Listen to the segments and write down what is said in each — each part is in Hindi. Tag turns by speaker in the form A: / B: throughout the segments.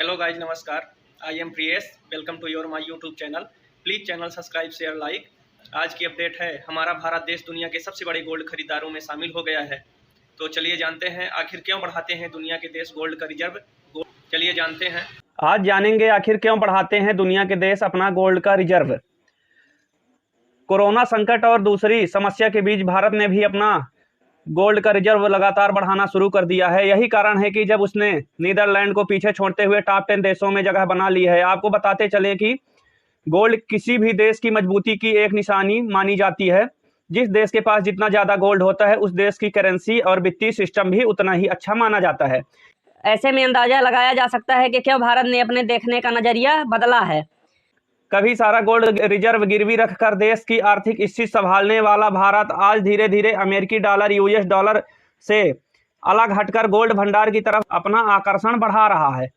A: हेलो गाइज, नमस्कार। I am Priyesh. Welcome to your my YouTube channel. Please channel subscribe, share, like. आज की अपडेट है, हमारा भारत देश दुनिया के सबसे बड़े गोल्ड खरीदारों में शामिल हो गया है। तो चलिए जानते हैं आखिर क्यों बढ़ाते हैं दुनिया के देश गोल्ड का रिजर्व। चलिए जानते हैं।
B: आज जानेंगे आखिर क्यों बढ़ाते हैं दुनिया के देश अपना गोल्ड का रिजर्व। कोरोना संकट और दूसरी समस्या के बीच भारत ने भी अपना गोल्ड का रिजर्व लगातार बढ़ाना शुरू कर दिया है। यही कारण है कि जब उसने नीदरलैंड को पीछे छोड़ते हुए टॉप 10 देशों में जगह बना ली है। आपको बताते चलें कि गोल्ड किसी भी देश की मजबूती की एक निशानी मानी जाती है। जिस देश के पास जितना ज़्यादा गोल्ड होता है, उस देश की करेंसी और वित्तीय सिस्टम भी उतना ही अच्छा माना जाता है।
C: ऐसे में अंदाजा लगाया जा सकता है कि क्यों भारत ने अपने देखने का नजरिया बदला है।
B: कभी सारा गोल्ड रिजर्व गिरवी रखकर देश की आर्थिक स्थिति संभालने वाला भारत आज धीरे धीरे अमेरिकी डॉलर, यूएस डॉलर से अलग हटकर गोल्ड भंडार की तरफ अपना आकर्षण बढ़ा रहा है।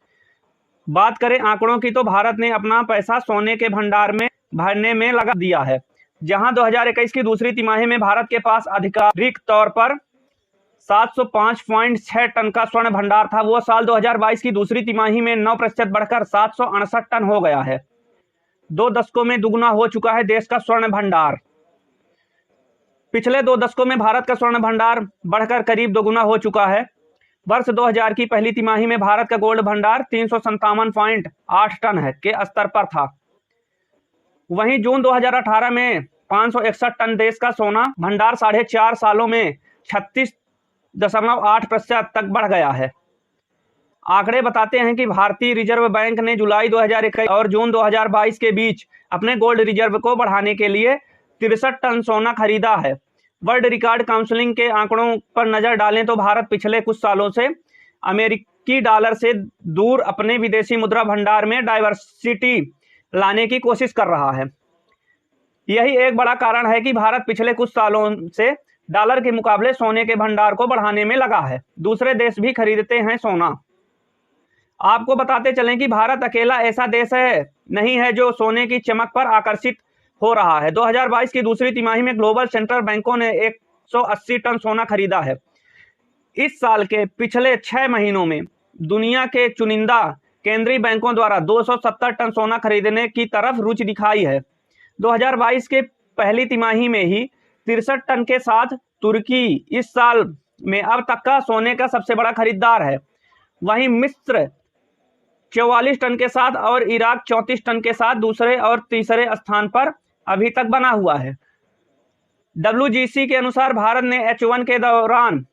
B: बात करें आंकड़ों की, तो भारत ने अपना पैसा सोने के भंडार में भरने में लगा दिया है। जहां 2021 की दूसरी तिमाही में भारत के पास आधिकारिक तौर पर 705.6 टन का स्वर्ण भंडार था, वो साल 2022 की दूसरी तिमाही में 9% बढ़कर 768 टन हो गया है। 2 दशकों में दुगना हो चुका है देश का स्वर्ण भंडार। पिछले 2 दशकों में भारत का स्वर्ण भंडार बढ़कर करीब दोगुना हो चुका है। वर्ष 2000 की पहली तिमाही में भारत का गोल्ड भंडार 357.8 टन है के स्तर पर था। वहीं जून 2018 में 561 टन देश का सोना भंडार 4.5 सालों में 36.8% तक बढ़ गया है। आंकड़े बताते हैं कि भारतीय रिजर्व बैंक ने जुलाई 2021 और जून 2022 के बीच अपने गोल्ड रिजर्व को बढ़ाने के लिए 63 टन सोना खरीदा है। वर्ल्ड रिकॉर्ड काउंसिलिंग के आंकड़ों पर नजर डालें तो भारत पिछले कुछ सालों से अमेरिकी डॉलर से दूर अपने विदेशी मुद्रा भंडार में डाइवर्सिटी लाने की कोशिश कर रहा है। यही एक बड़ा कारण है कि भारत पिछले कुछ सालों से डॉलर के मुकाबले सोने के भंडार को बढ़ाने में लगा है। दूसरे देश भी खरीदते हैं सोना। आपको बताते चलें कि भारत अकेला ऐसा देश नहीं है जो सोने की चमक पर आकर्षित हो रहा है। 2022 की दूसरी तिमाही में ग्लोबल सेंट्रल बैंकों ने 180 टन सोना खरीदा है। इस साल के पिछले 6 महीनों में दुनिया के चुनिंदा केंद्रीय बैंकों द्वारा 270 टन सोना खरीदने की तरफ रुचि दिखाई है। 2022 के पहली तिमाही में ही 63 टन के साथ तुर्की इस साल में अब तक का सोने का सबसे बड़ा खरीदार है। वहीं मिस्र 44 टन के साथ और इराक 34 टन के साथ दूसरे और तीसरे स्थान पर अभी तक बना हुआ है। WGC के अनुसार भारत ने H1 के दौरान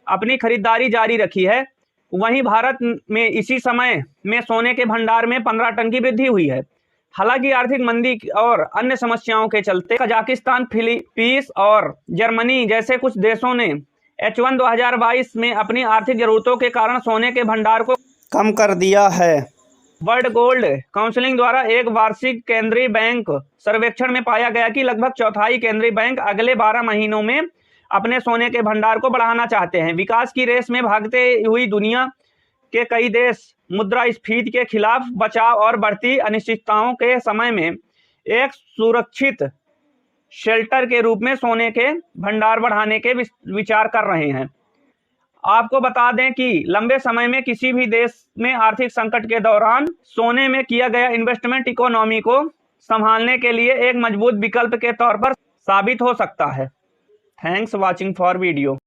B: अपनी खरीदारी जारी रखी है। वहीं भारत में इसी समय में सोने के भंडार में 15 टन की वृद्धि हुई है। हालांकि आर्थिक मंदी और अन्य समस्याओं के चलते कजाकिस्तान, फिलीपींस और जर्मनी जैसे कुछ देशों ने H1 2022 में अपनी आर्थिक जरूरतों के कारण सोने के भंडार को कम कर दिया है। वर्ल्ड गोल्ड काउंसिलिंग द्वारा एक वार्षिक केंद्रीय बैंक सर्वेक्षण में पाया गया कि लगभग चौथाई केंद्रीय बैंक अगले 12 महीनों में अपने सोने के भंडार को बढ़ाना चाहते हैं। विकास की रेस में भागते हुई दुनिया के कई देश मुद्रास्फीति के खिलाफ बचाव और बढ़ती अनिश्चितताओं के समय में एक सुरक्षित शेल्टर के रूप में सोने के भंडार बढ़ाने के विचार कर रहे हैं। आपको बता दें कि लंबे समय में किसी भी देश में आर्थिक संकट के दौरान सोने में किया गया इन्वेस्टमेंट इकोनॉमी को संभालने के लिए एक मजबूत विकल्प के तौर पर साबित हो सकता है। Thanks watching for video.